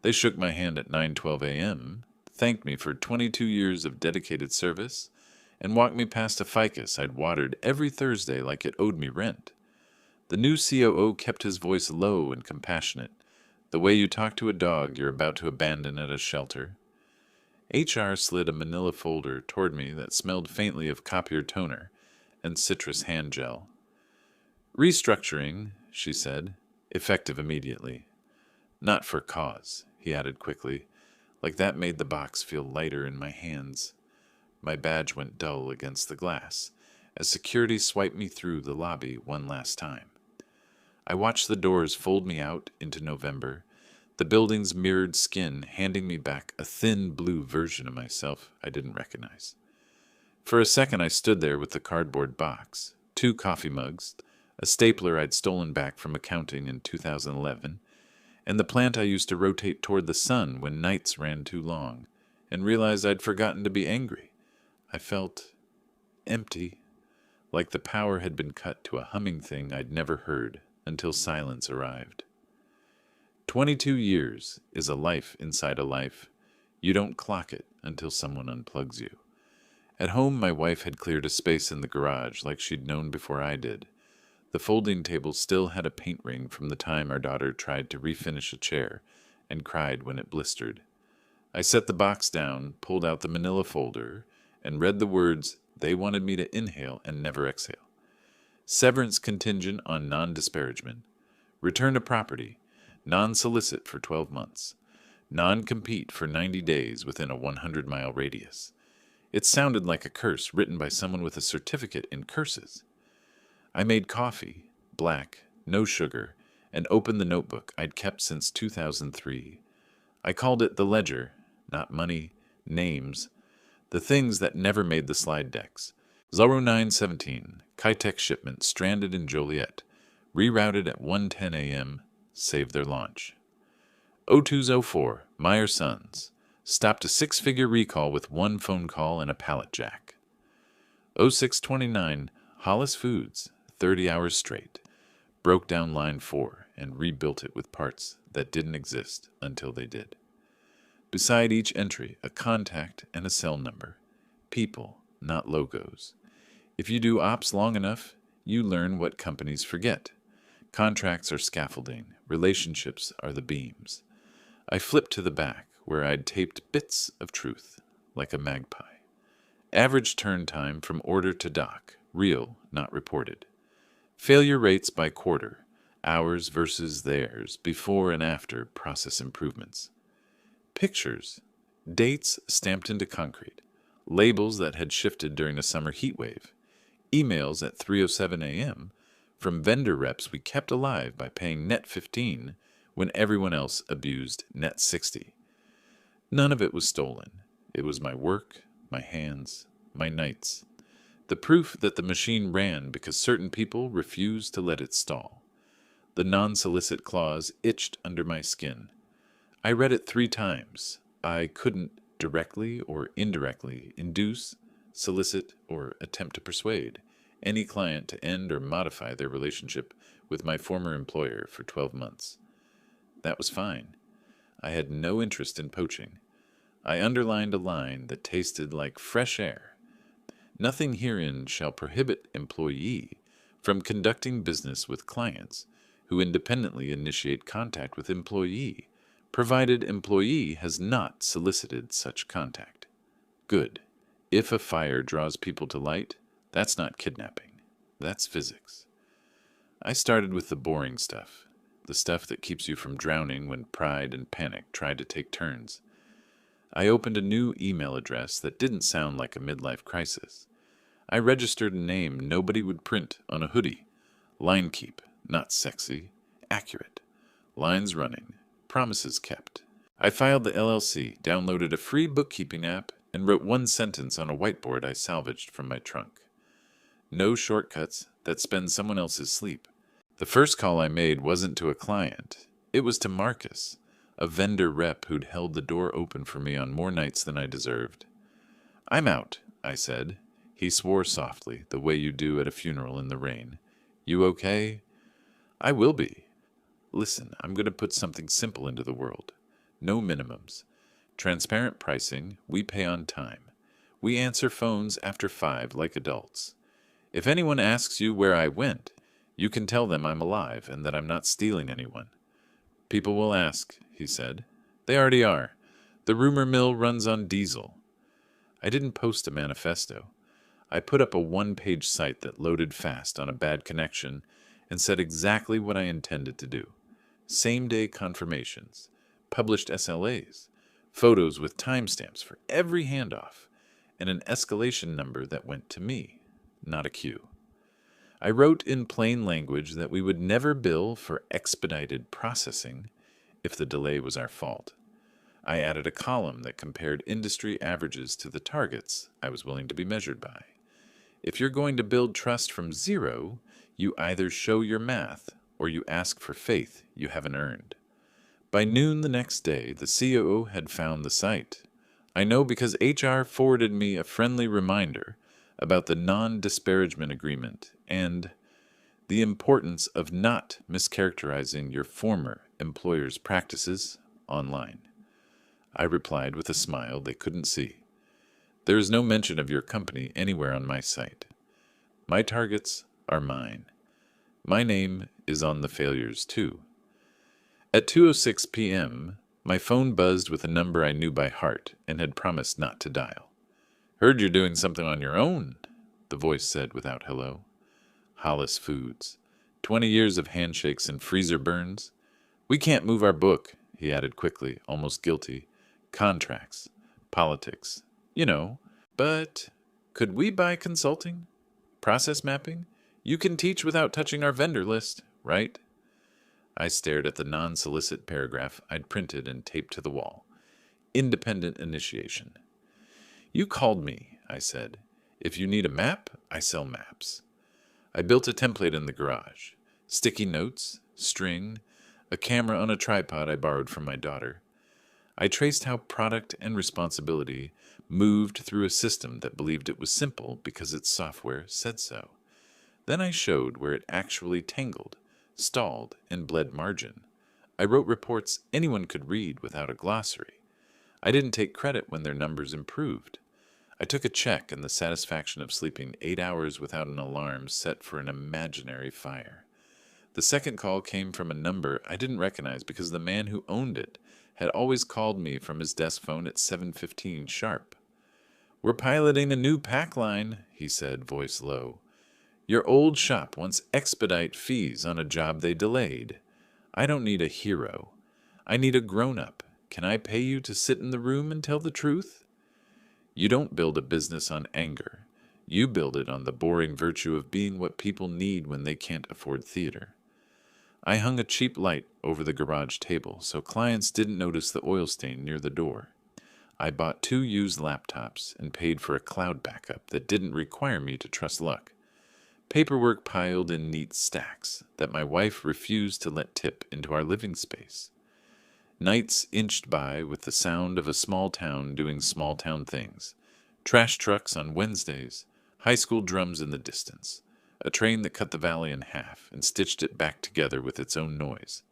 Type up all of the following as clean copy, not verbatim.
They shook my hand at 9:12 a.m., thanked me for 22 years of dedicated service, and walked me past a ficus I'd watered every Thursday like it owed me rent. The new COO kept his voice low and compassionate, the way you talk to a dog you're about to abandon at a shelter. HR slid a manila folder toward me that smelled faintly of copier toner and citrus hand gel. Restructuring, she said, effective immediately. Not for cause, he added quickly, like that made the box feel lighter in my hands. My badge went dull against the glass as security swiped me through the lobby one last time. I watched the doors fold me out into November, the building's mirrored skin handing me back a thin blue version of myself I didn't recognize. For a second I stood there with the cardboard box, 2 coffee mugs, a stapler I'd stolen back from accounting in 2011, and the plant I used to rotate toward the sun when nights ran too long, and realized I'd forgotten to be angry. I felt empty, like the power had been cut to a humming thing I'd never heard until silence arrived. 22 years is a life inside a life. You don't clock it until someone unplugs you. At home, my wife had cleared a space in the garage like she'd known before I did. The folding table still had a paint ring from the time our daughter tried to refinish a chair and cried when it blistered. I set the box down, pulled out the manila folder, and read the words they wanted me to inhale and never exhale. Severance contingent on non-disparagement. Return to property. Non-solicit for 12 months. Non-compete for 90 days within a 100-mile radius. It sounded like a curse written by someone with a certificate in curses. I made coffee, black, no sugar, and opened the notebook I'd kept since 2003. I called it the ledger, not money, names, the things that never made the slide decks. 0917, Kitech shipment stranded in Joliet, rerouted at 1:10 a.m., saved their launch. 0204, Meyer Sons, stopped a 6-figure recall with 1 phone call and a pallet jack. 0629, Hollis Foods, 30 hours straight, broke down line 4 and rebuilt it with parts that didn't exist until they did. Beside each entry, a contact and a cell number. People, not logos. If you do ops long enough, you learn what companies forget. Contracts are scaffolding, relationships are the beams. I flipped to the back, where I'd taped bits of truth, like a magpie. Average turn time from order to dock, real, not reported. Failure rates by quarter, ours versus theirs, before and after process improvements. Pictures, dates stamped into concrete, labels that had shifted during a summer heat wave, emails at 3:07 a.m., from vendor reps we kept alive by paying net 15 when everyone else abused net 60. None of it was stolen. It was my work, my hands, my nights. The proof that the machine ran because certain people refused to let it stall. The non-solicit clause itched under my skin. I read it 3 times. I couldn't directly or indirectly induce, solicit, or attempt to persuade any client to end or modify their relationship with my former employer for 12 months. That was fine. I had no interest in poaching. I underlined a line that tasted like fresh air. Nothing herein shall prohibit employee from conducting business with clients who independently initiate contact with employee, provided employee has not solicited such contact. Good. If a fire draws people to light, that's not kidnapping. That's physics. I started with the boring stuff, the stuff that keeps you from drowning when pride and panic try to take turns. I opened a new email address that didn't sound like a midlife crisis. I registered a name nobody would print on a hoodie. Line keep, not sexy, accurate. Lines running, promises kept. I filed the LLC, downloaded a free bookkeeping app, and wrote 1 sentence on a whiteboard I salvaged from my trunk. No shortcuts that spend someone else's sleep. The first call I made wasn't to a client. It was to Marcus, a vendor rep who'd held the door open for me on more nights than I deserved. "I'm out," I said. He swore softly, the way you do at a funeral in the rain. "You okay?" "I will be. Listen, I'm going to put something simple into the world. no minimums. Transparent pricing, we pay on time. We answer phones after 5 like adults. If anyone asks you where I went, you can tell them I'm alive and that I'm not stealing anyone. People will ask, he said. They already are. The rumor mill runs on diesel. I didn't post a manifesto. I put up a one-page site that loaded fast on a bad connection and said exactly what I intended to do. Same-day confirmations, published SLAs, photos with timestamps for every handoff, and an escalation number that went to me, not a queue. I wrote in plain language that we would never bill for expedited processing if the delay was our fault. I added a column that compared industry averages to the targets I was willing to be measured by. If you're going to build trust from zero, you either show your math or you ask for faith you haven't earned. By noon the next day, the COO had found the site. I know because HR forwarded me a friendly reminder about the non-disparagement agreement and the importance of not mischaracterizing your former employer's practices online. I replied with a smile they couldn't see. There is no mention of your company anywhere on my site. My targets are mine. My name is on the failures too. At 2:06 p.m., my phone buzzed with a number I knew by heart and had promised not to dial. Heard you're doing something on your own, the voice said without hello. Hollis Foods. 20 years of handshakes and freezer burns. We can't move our book, he added quickly, almost guilty. Contracts. Politics. You know. But could we buy consulting? Process mapping? You can teach without touching our vendor list, right? I stared at the non-solicit paragraph I'd printed and taped to the wall. Independent initiation. You called me, I said. If you need a map, I sell maps. I built a template in the garage. Sticky notes, string, a camera on a tripod I borrowed from my daughter. I traced how product and responsibility moved through a system that believed it was simple because its software said so. Then I showed where it actually tangled, stalled, and bled margin. I wrote reports anyone could read without a glossary. I didn't take credit when their numbers improved. I took a check and the satisfaction of sleeping 8 hours without an alarm set for an imaginary fire. The second call came from a number I didn't recognize because the man who owned it had always called me from his desk phone at 7:15 sharp. We're piloting a new pack line, he said, voice low. Your old shop wants expedite fees on a job they delayed. I don't need a hero. I need a grown-up. Can I pay you to sit in the room and tell the truth? You don't build a business on anger. You build it on the boring virtue of being what people need when they can't afford theater. I hung a cheap light over the garage table so clients didn't notice the oil stain near the door. I bought 2 used laptops and paid for a cloud backup that didn't require me to trust luck. Paperwork piled in neat stacks that my wife refused to let tip into our living space. Nights inched by with the sound of a small town doing small town things. Trash trucks on Wednesdays, high school drums in the distance, a train that cut the valley in half and stitched it back together with its own noise.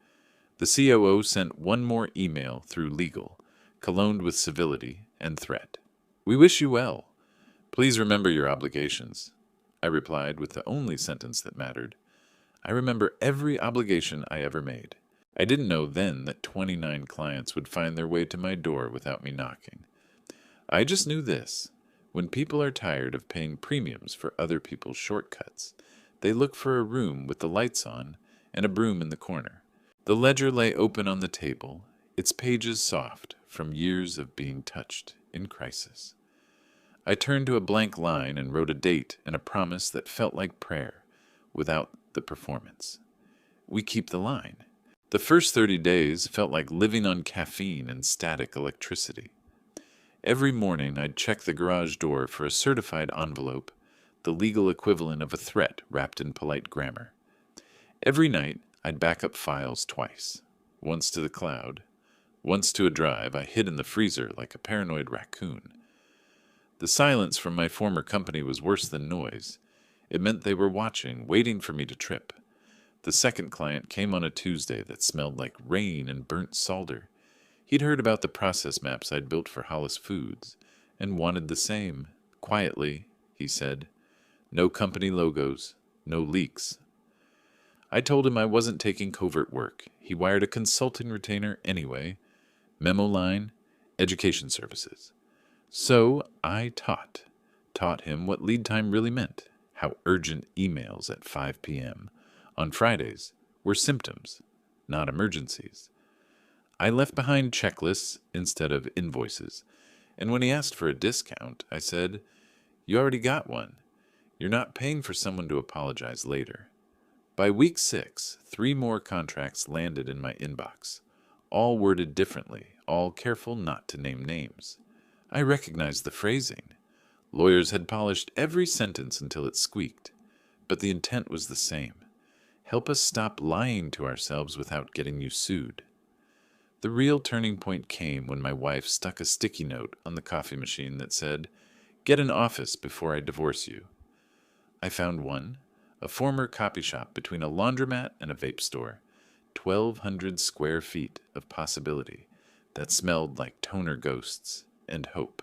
The COO sent one more email through legal, cologned with civility and threat. We wish you well. Please remember your obligations. I replied with the only sentence that mattered. I remember every obligation I ever made. I didn't know then that 29 clients would find their way to my door without me knocking. I just knew this. When people are tired of paying premiums for other people's shortcuts, they look for a room with the lights on and a broom in the corner. The ledger lay open on the table, its pages soft from years of being touched in crisis. I turned to a blank line and wrote a date and a promise that felt like prayer without the performance. We keep the line. The first 30 days felt like living on caffeine and static electricity. Every morning I'd check the garage door for a certified envelope, the legal equivalent of a threat wrapped in polite grammar. Every night I'd back up files twice, once to the cloud, once to a drive I hid in the freezer like a paranoid raccoon. The silence from my former company was worse than noise. It meant they were watching, waiting for me to trip. The second client came on a Tuesday that smelled like rain and burnt solder. He'd heard about the process maps I'd built for Hollis Foods and wanted the same. Quietly, he said. No company logos, no leaks. I told him I wasn't taking covert work. He wired a consulting retainer anyway. Memo line, education services. So I taught him what lead time really meant, how urgent emails at 5 p.m. on Fridays were symptoms, not emergencies. I left behind checklists instead of invoices, and when he asked for a discount, I said, "You already got one. You're not paying for someone to apologize later." By week 6, 3 more contracts landed in my inbox, all worded differently, all careful not to name names. I recognized the phrasing. Lawyers had polished every sentence until it squeaked, but the intent was the same. Help us stop lying to ourselves without getting you sued. The real turning point came when my wife stuck a sticky note on the coffee machine that said, "Get an office before I divorce you." I found one, a former copy shop between a laundromat and a vape store, 1,200 square feet of possibility that smelled like toner ghosts and hope.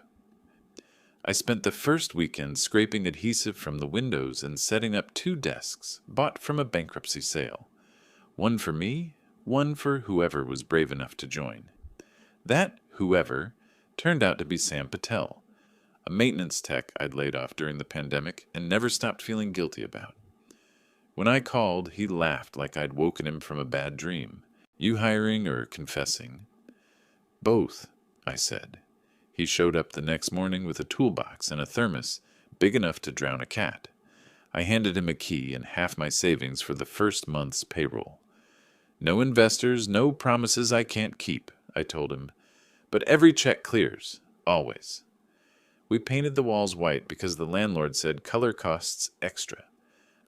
I spent the first weekend scraping adhesive from the windows and setting up 2 desks bought from a bankruptcy sale. One for me, one for whoever was brave enough to join. That whoever turned out to be Sam Patel, a maintenance tech I'd laid off during the pandemic and never stopped feeling guilty about. When I called, he laughed like I'd woken him from a bad dream. "You hiring or confessing?" "Both," I said. He showed up the next morning with a toolbox and a thermos big enough to drown a cat. I handed him a key and half my savings for the first month's payroll. "No investors, no promises I can't keep," I told him. "But every check clears, always." We painted the walls white because the landlord said color costs extra.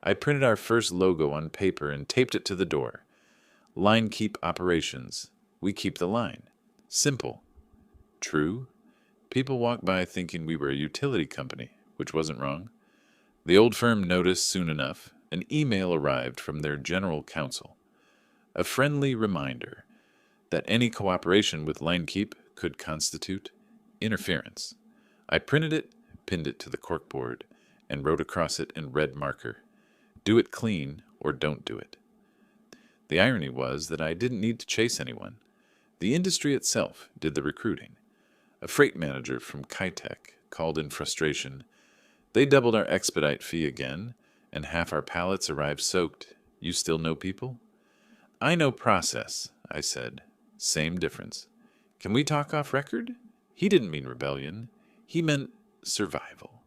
I printed our first logo on paper and taped it to the door. "Line keep operations. We keep the line." Simple. True. People walked by thinking we were a utility company, which wasn't wrong. The old firm noticed soon enough. An email arrived from their general counsel. A friendly reminder that any cooperation with line keep could constitute interference. I printed it, pinned it to the corkboard, and wrote across it in red marker, "Do it clean or don't do it." The irony was that I didn't need to chase anyone. The industry itself did the recruiting. A freight manager from Kitech called in frustration. "They doubled our expedite fee again, and half our pallets arrived soaked. You still know people?" "I know process," I said. "Same difference. Can we talk off record?" He didn't mean rebellion. He meant survival.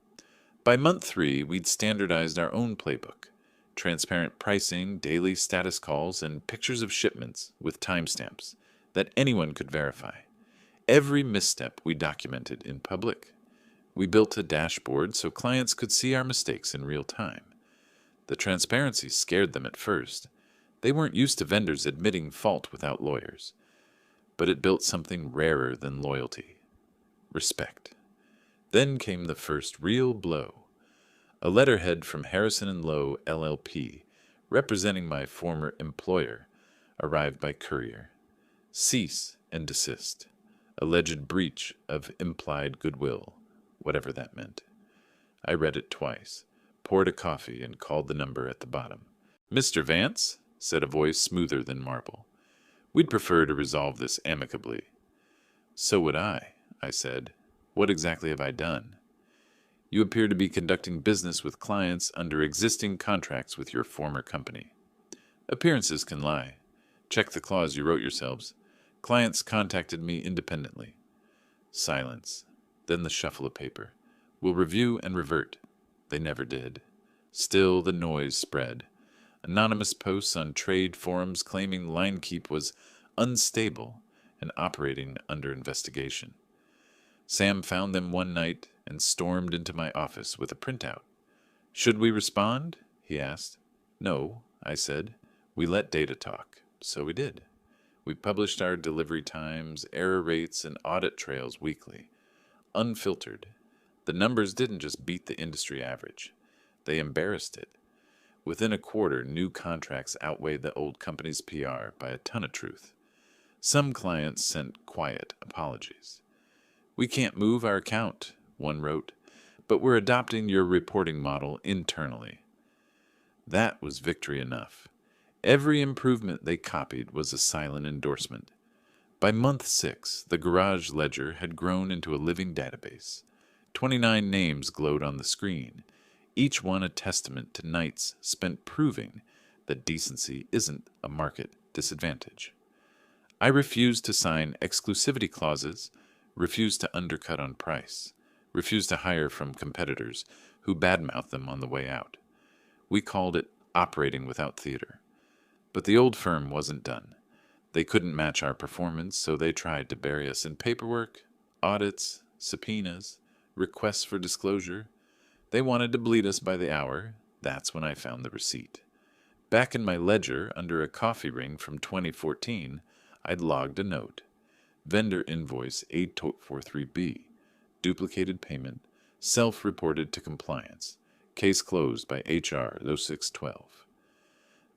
By month 3, we'd standardized our own playbook. Transparent pricing, daily status calls, and pictures of shipments with timestamps that anyone could verify. Every misstep we documented in public. We built a dashboard so clients could see our mistakes in real time. The transparency scared them at first. They weren't used to vendors admitting fault without lawyers. But it built something rarer than loyalty. Respect. Then came the first real blow. A letterhead from Harrison & Lowe, LLP, representing my former employer, arrived by courier. Cease and desist. Alleged breach of implied goodwill, whatever that meant. I read it twice, poured a coffee, and called the number at the bottom. "Mr. Vance," said a voice smoother than marble. "We'd prefer to resolve this amicably." "So would I said. "What exactly have I done?" "You appear to be conducting business with clients under existing contracts with your former company." "Appearances can lie. Check the clause you wrote yourselves. Clients contacted me independently." Silence. Then the shuffle of paper. "We'll review and revert." They never did. Still the noise spread. Anonymous posts on trade forums claiming Linekeep was unstable and operating under investigation. Sam found them one night and stormed into my office with a printout. "Should we respond?" he asked. "No," I said. "We let data talk." So we did. We published our delivery times, error rates, and audit trails weekly. Unfiltered. The numbers didn't just beat the industry average. They embarrassed it. Within a quarter, new contracts outweighed the old company's PR by a ton of truth. Some clients sent quiet apologies. "We can't move our account," one wrote, "but we're adopting your reporting model internally." That was victory enough. Every improvement they copied was a silent endorsement. By month 6, the garage ledger had grown into a living database. 29 names glowed on the screen, each one a testament to nights spent proving that decency isn't a market disadvantage. I refused to sign exclusivity clauses, refused to undercut on price, refused to hire from competitors who badmouthed them on the way out. We called it operating without theater. But the old firm wasn't done. They couldn't match our performance, so they tried to bury us in paperwork, audits, subpoenas, requests for disclosure. They wanted to bleed us by the hour. That's when I found the receipt. Back in my ledger, under a coffee ring from 2014, I'd logged a note. Vendor invoice 843B. Duplicated payment. Self-reported to compliance. Case closed by HR 0612.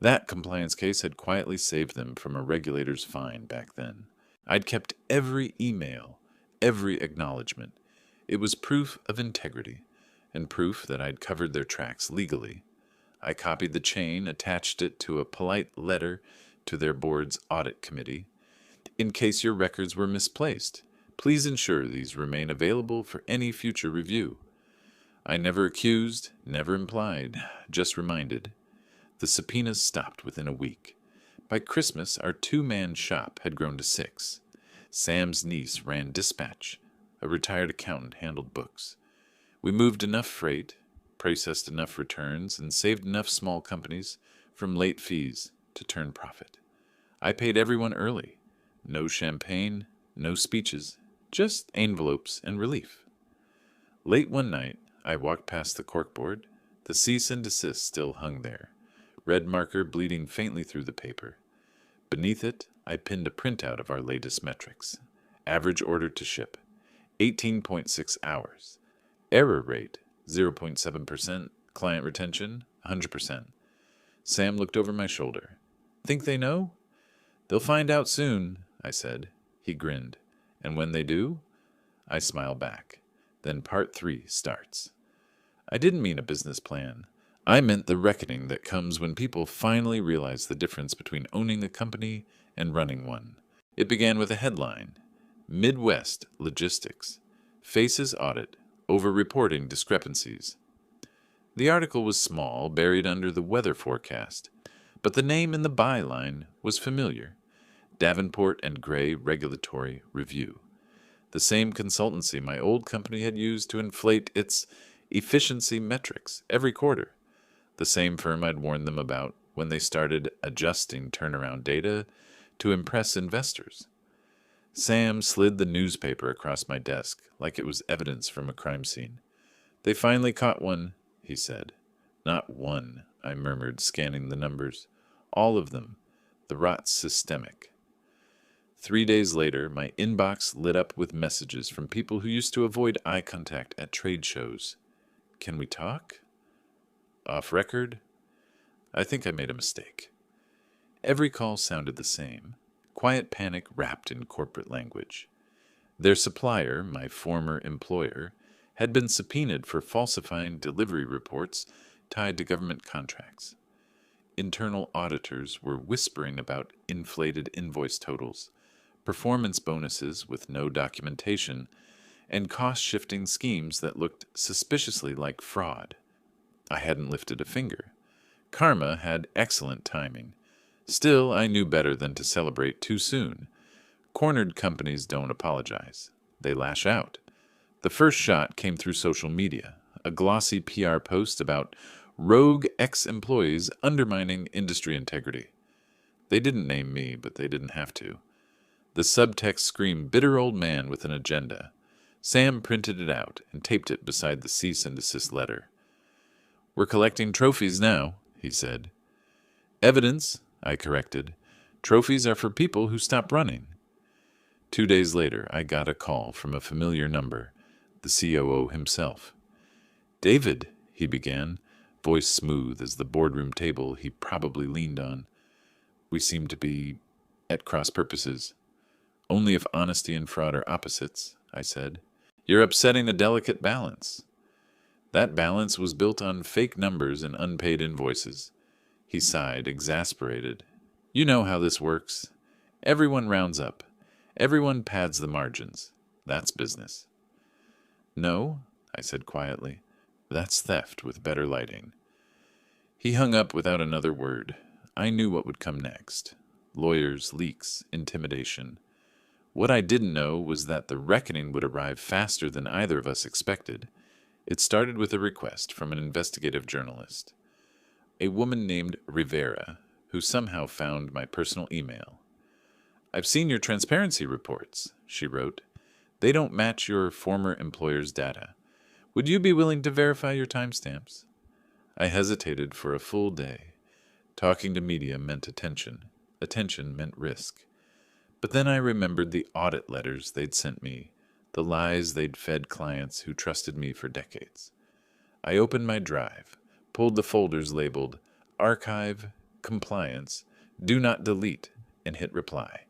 That compliance case had quietly saved them from a regulator's fine back then. I'd kept every email, every acknowledgement. It was proof of integrity, and proof that I'd covered their tracks legally. I copied the chain, attached it to a polite letter to their board's audit committee. "In case your records were misplaced, please ensure these remain available for any future review." I never accused, never implied, just reminded. The subpoenas stopped within a week. By Christmas, our 2-man shop had grown to 6. Sam's niece ran dispatch. A retired accountant handled books. We moved enough freight, processed enough returns, and saved enough small companies from late fees to turn profit. I paid everyone early. No champagne, no speeches, just envelopes and relief. Late one night, I walked past the corkboard. The cease and desist still hung there, red marker bleeding faintly through the paper. Beneath it, I pinned a printout of our latest metrics. Average order to ship, 18.6 hours. Error rate, 0.7%. Client retention, 100%. Sam looked over my shoulder. "Think they know?" "They'll find out soon," I said. He grinned. "And when they do?" I smiled back. Then part 3 starts. I didn't mean a business plan. I meant the reckoning that comes when people finally realize the difference between owning a company and running one. It began with a headline: Midwest Logistics Faces Audit Over Reporting Discrepancies. The article was small, buried under the weather forecast, but the name in the byline was familiar: Davenport and Gray Regulatory Review. The same consultancy my old company had used to inflate its efficiency metrics every quarter. The same firm I'd warned them about when they started adjusting turnaround data to impress investors. Sam slid the newspaper across my desk like it was evidence from a crime scene. "They finally caught one," he said. "Not one," I murmured, scanning the numbers. "All of them. The rot's systemic." 3 days later, my inbox lit up with messages from people who used to avoid eye contact at trade shows. "Can we talk? Off record?" I think I made a mistake. Every call sounded the same: quiet panic wrapped in corporate language. Their supplier, my former employer, had been subpoenaed for falsifying delivery reports tied to government contracts. Internal auditors were whispering about inflated invoice totals, performance bonuses with no documentation, and cost-shifting schemes that looked suspiciously like fraud. I hadn't lifted a finger. Karma had excellent timing. Still, I knew better than to celebrate too soon. Cornered companies don't apologize. They lash out. The first shot came through social media, a glossy PR post about rogue ex-employees undermining industry integrity. They didn't name me, but they didn't have to. The subtext screamed bitter old man with an agenda. Sam printed it out and taped it beside the cease and desist letter. "We're collecting trophies now," he said. "Evidence," I corrected. "Trophies are for people who stop running." 2 days later, I got a call from a familiar number, the COO himself. "David," he began, voice smooth as the boardroom table he probably leaned on. "We seem to be at cross purposes." Only if honesty and fraud are opposites, I said. You're upsetting a delicate balance. That balance was built on fake numbers and unpaid invoices. He sighed, exasperated. You know how this works. Everyone rounds up. Everyone pads the margins. That's business. No, I said quietly. That's theft with better lighting. He hung up without another word. I knew what would come next. Lawyers, leaks, intimidation. What I didn't know was that the reckoning would arrive faster than either of us expected. It started with a request from an investigative journalist, a woman named Rivera, who somehow found my personal email. I've seen your transparency reports, she wrote. They don't match your former employer's data. Would you be willing to verify your timestamps? I hesitated for a full day. Talking to media meant attention. Attention meant risk. But then I remembered the audit letters they'd sent me, the lies they'd fed clients who trusted me for decades. I opened my drive, pulled the folders labeled Archive, Compliance, Do Not Delete, and hit reply.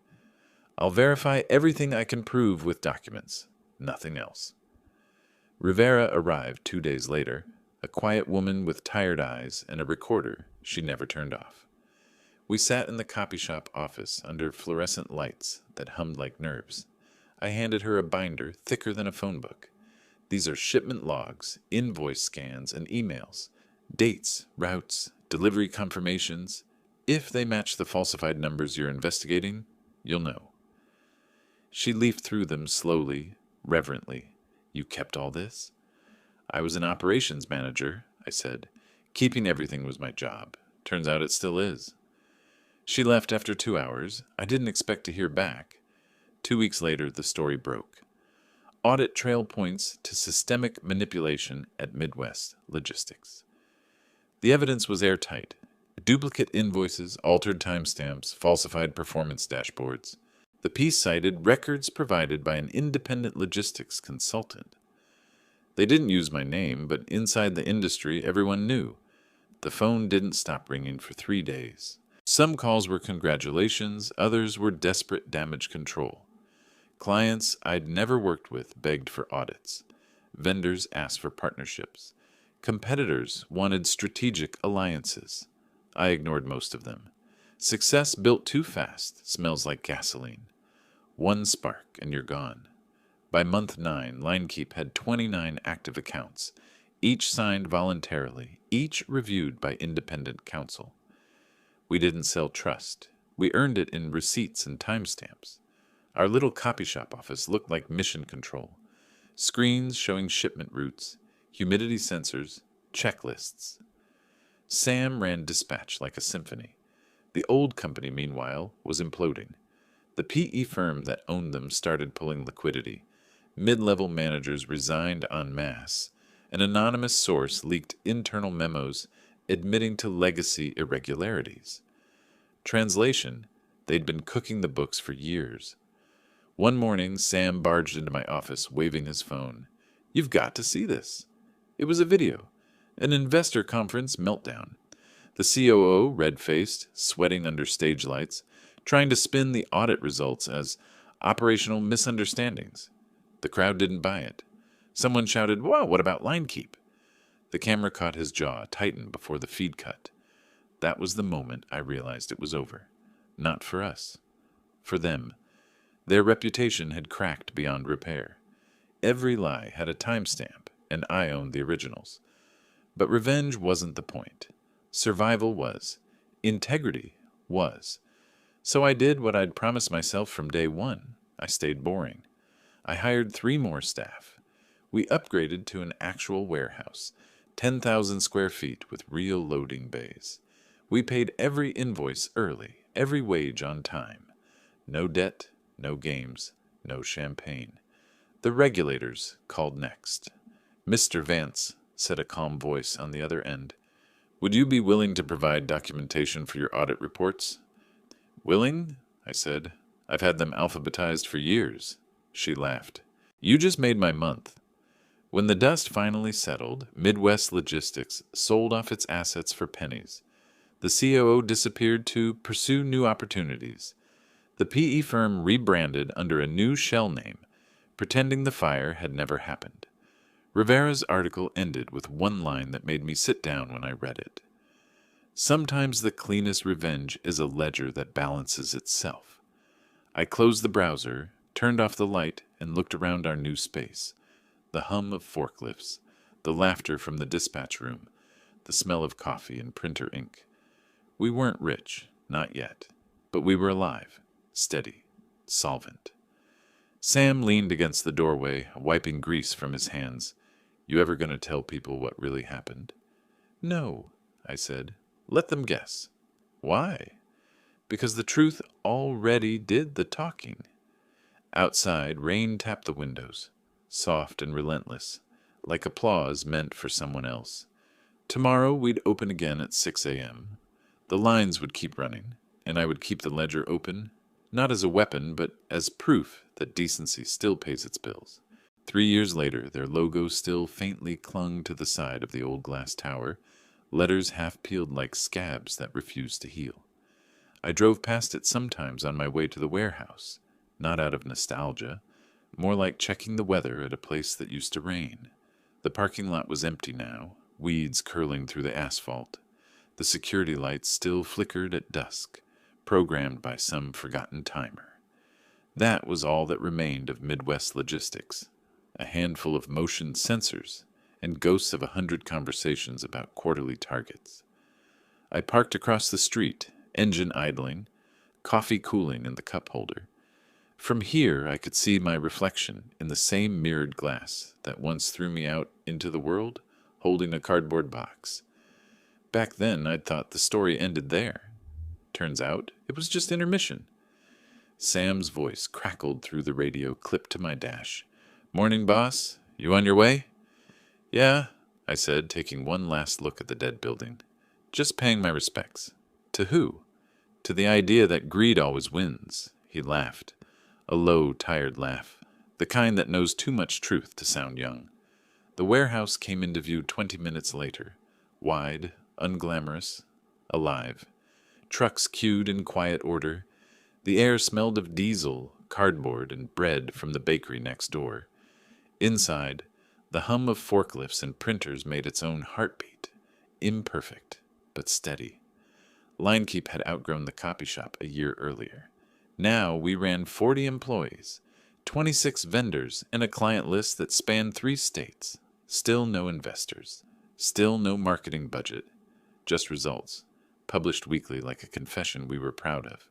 I'll verify everything I can prove with documents, nothing else. Rivera arrived 2 days later, a quiet woman with tired eyes and a recorder she never turned off. We sat in the copy shop office under fluorescent lights that hummed like nerves. I handed her a binder thicker than a phone book. These are shipment logs, invoice scans, and emails. Dates, routes, delivery confirmations. If they match the falsified numbers you're investigating, you'll know. She leafed through them slowly, reverently. You kept all this? I was an operations manager, I said. Keeping everything was my job. Turns out it still is. She left after 2 hours. I didn't expect to hear back. 2 weeks later, the story broke. Audit trail points to systemic manipulation at Midwest Logistics. The evidence was airtight. Duplicate invoices, altered timestamps, falsified performance dashboards. The piece cited records provided by an independent logistics consultant. They didn't use my name, but inside the industry, everyone knew. The phone didn't stop ringing for 3 days. Some calls were congratulations, others were desperate damage control. Clients I'd never worked with begged for audits. Vendors asked for partnerships. Competitors wanted strategic alliances. I ignored most of them. Success built too fast smells like gasoline. One spark and you're gone. By month 9, LineKeep had 29 active accounts, each signed voluntarily, each reviewed by independent counsel. We didn't sell trust. We earned it in receipts and timestamps. Our little copy shop office looked like mission control. Screens showing shipment routes, humidity sensors, checklists. Sam ran dispatch like a symphony. The old company, meanwhile, was imploding. The PE firm that owned them started pulling liquidity. Mid-level managers resigned en masse. An anonymous source leaked internal memos admitting to legacy irregularities. Translation, they'd been cooking the books for years. One morning, Sam barged into my office, waving his phone. You've got to see this. It was a video. An investor conference meltdown. The COO, red-faced, sweating under stage lights, trying to spin the audit results as operational misunderstandings. The crowd didn't buy it. Someone shouted, "Wow, what about LineKeep?" The camera caught his jaw, tightened before the feed cut. That was the moment I realized it was over. Not for us. For them. Their reputation had cracked beyond repair. Every lie had a timestamp, and I owned the originals. But revenge wasn't the point. Survival was. Integrity was. So I did what I'd promised myself from day one. I stayed boring. I hired 3 more staff. We upgraded to an actual warehouse, 10,000 square feet with real loading bays. We paid every invoice early, every wage on time. No debt, no games, no champagne. The regulators called next. "Mr. Vance," said a calm voice on the other end, "would you be willing to provide documentation for your audit reports?" "Willing?" I said. "I've had them alphabetized for years." She laughed. "You just made my month." When the dust finally settled, Midwest Logistics sold off its assets for pennies. The COO disappeared to pursue new opportunities. The The PE firm rebranded under a new shell name, pretending the fire had never happened. Rivera's article ended with one line that made me sit down when I read it. Sometimes the cleanest revenge is a ledger that balances itself. I closed the browser, turned off the light, and looked around our new space. The hum of forklifts, the laughter from the dispatch room, the smell of coffee and printer ink. We weren't rich, not yet, but we were alive, steady, solvent. Sam leaned against the doorway, wiping grease from his hands. You ever going to tell people what really happened? No, I said. Let them guess. Why? Because the truth already did the talking. Outside, rain tapped the windows, soft and relentless, like applause meant for someone else. Tomorrow we'd open again at 6 a.m. The lines would keep running, and I would keep the ledger open, not as a weapon, but as proof that decency still pays its bills. 3 years later, their logo still faintly clung to the side of the old glass tower, letters half-peeled like scabs that refused to heal. I drove past it sometimes on my way to the warehouse, not out of nostalgia, more like checking the weather at a place that used to rain. The parking lot was empty now, weeds curling through the asphalt. The security lights still flickered at dusk, programmed by some forgotten timer. That was all that remained of Midwest logistics, a handful of motion sensors and ghosts of 100 conversations about quarterly targets. I parked across the street, engine idling, coffee cooling in the cup holder. From here I could see my reflection in the same mirrored glass that once threw me out into the world, holding a cardboard box. Back then I'd thought the story ended there. Turns out it was just intermission. Sam's voice crackled through the radio clipped to my dash. Morning, boss. You on your way? Yeah, I said, taking one last look at the dead building. Just paying my respects. To who? To the idea that greed always wins. He laughed. A low, tired laugh. The kind that knows too much truth to sound young. The warehouse came into view 20 minutes later. Wide, unglamorous, alive. Trucks queued in quiet order. The air smelled of diesel, cardboard, and bread from the bakery next door. Inside, the hum of forklifts and printers made its own heartbeat. Imperfect, but steady. Linekeep had outgrown the copy shop a year earlier. Now we ran 40 employees, 26 vendors, and a client list that spanned 3 states. Still no investors. Still no marketing budget. Just results, published weekly like a confession we were proud of.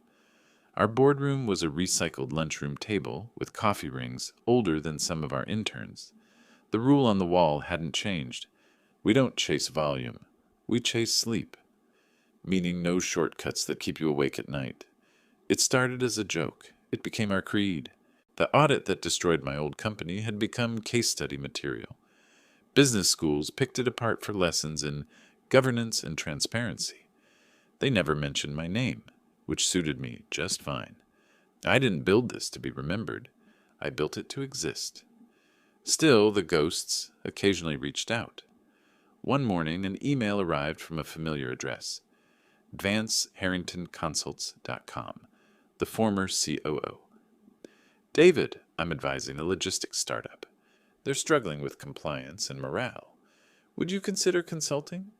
Our boardroom was a recycled lunchroom table with coffee rings older than some of our interns. The rule on the wall hadn't changed. We don't chase volume. We chase sleep. Meaning no shortcuts that keep you awake at night. It started as a joke. It became our creed. The audit that destroyed my old company had become case study material. Business schools picked it apart for lessons in governance and transparency. They never mentioned my name, which suited me just fine. I didn't build this to be remembered. I built it to exist. Still, the ghosts occasionally reached out. One morning, an email arrived from a familiar address, advanceharringtonconsults.com, the former COO. David, I'm advising a logistics startup. They're struggling with compliance and morale. Would you consider consulting?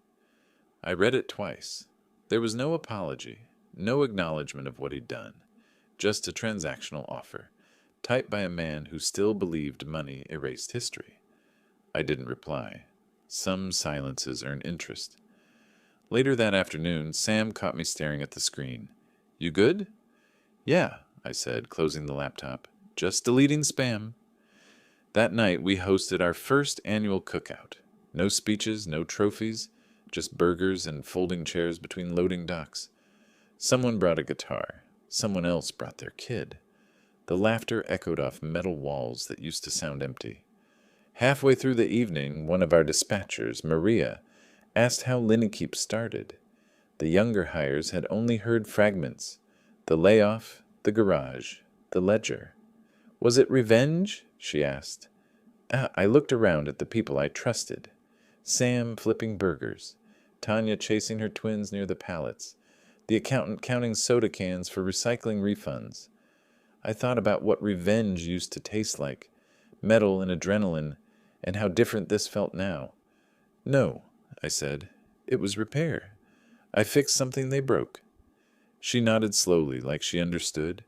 I read it twice. There was no apology, no acknowledgement of what he'd done, just a transactional offer, typed by a man who still believed money erased history. I didn't reply. Some silences earn interest. Later that afternoon, Sam caught me staring at the screen. You good? Yeah, I said, closing the laptop. Just deleting spam. That night, we hosted our first annual cookout. No speeches, no trophies, just burgers and folding chairs between loading docks. Someone brought a guitar. Someone else brought their kid. The laughter echoed off metal walls that used to sound empty. Halfway through the evening, one of our dispatchers, Maria, asked how Linekeep started. The younger hires had only heard fragments. The layoff, the garage, the ledger. Was it revenge? She asked. I looked around at the people I trusted. Sam flipping burgers, Tanya chasing her twins near the pallets, the accountant counting soda cans for recycling refunds, I thought about what revenge used to taste like, metal and adrenaline, and how different this felt now. No, I said. It was repair. I fixed something they broke. She nodded slowly, like she understood.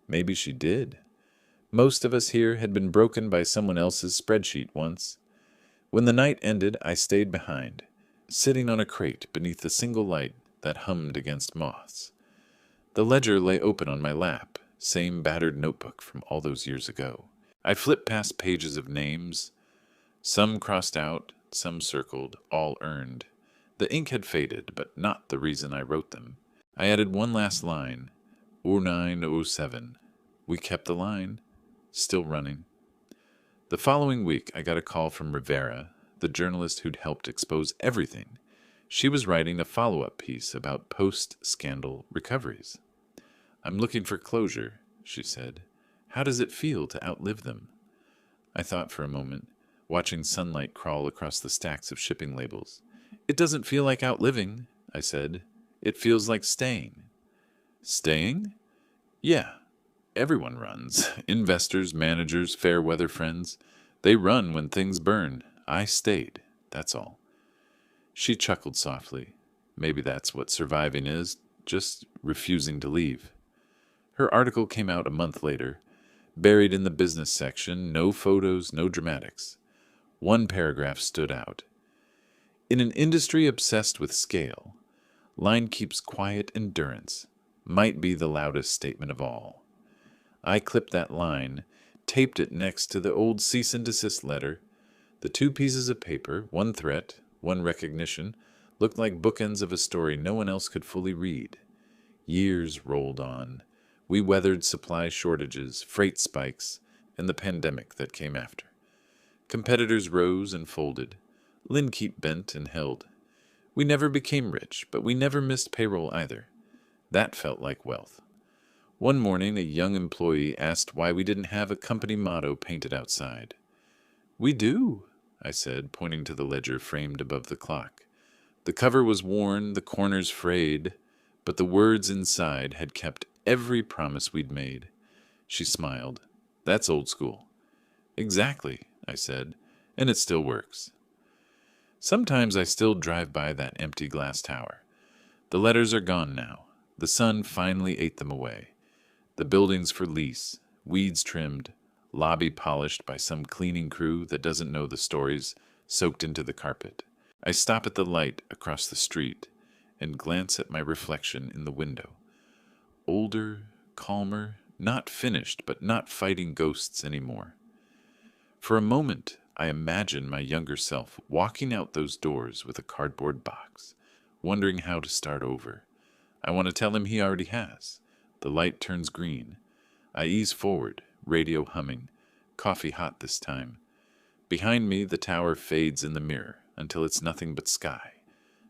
Maybe she did. Most of us here had been broken by someone else's spreadsheet once. When the night ended, I stayed behind, sitting on a crate beneath the single light that hummed against moths. The ledger lay open on my lap, same battered notebook from all those years ago. I flipped past pages of names, some crossed out, some circled, all earned. The ink had faded, but not the reason I wrote them. I added one last line, 0907. We kept the line, still running. The following week, I got a call from Rivera, the journalist who'd helped expose everything. She was writing a follow-up piece about post-scandal recoveries. I'm looking for closure, she said. How does it feel to outlive them? I thought for a moment, watching sunlight crawl across the stacks of shipping labels. It doesn't feel like outliving, I said. It feels like staying. Staying? Yeah. Everyone runs. Investors, managers, fair weather friends. They run when things burn. I stayed, that's all. She chuckled softly. Maybe that's what surviving is, just refusing to leave. Her article came out a month later, buried in the business section, no photos, no dramatics. One paragraph stood out. In an industry obsessed with scale, line keeps quiet endurance, might be the loudest statement of all. I clipped that line, taped it next to the old cease and desist letter. The two pieces of paper, one threat, one recognition, looked like bookends of a story no one else could fully read. Years rolled on. We weathered supply shortages, freight spikes, and the pandemic that came after. Competitors rose and folded. Linkeep bent and held. We never became rich, but we never missed payroll either. That felt like wealth. One morning, a young employee asked why we didn't have a company motto painted outside. We do, I said, pointing to the ledger framed above the clock. The cover was worn, the corners frayed, but the words inside had kept every promise we'd made. She smiled. That's old school. Exactly, I said, and it still works. Sometimes I still drive by that empty glass tower. The letters are gone now. The sun finally ate them away. The building's for lease, weeds trimmed, lobby polished by some cleaning crew that doesn't know the stories soaked into the carpet. I stop at the light across the street and glance at my reflection in the window. Older, calmer, not finished, but not fighting ghosts anymore. For a moment, I imagine my younger self walking out those doors with a cardboard box, wondering how to start over. I want to tell him he already has. The light turns green. I ease forward, radio humming, coffee hot this time. Behind me, the tower fades in the mirror until it's nothing but sky.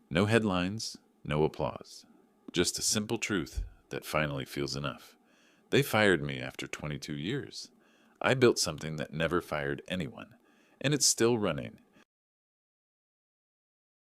No headlines, no applause. Just a simple truth that finally feels enough. They fired me after 22 years. I built something that never fired anyone, and it's still running,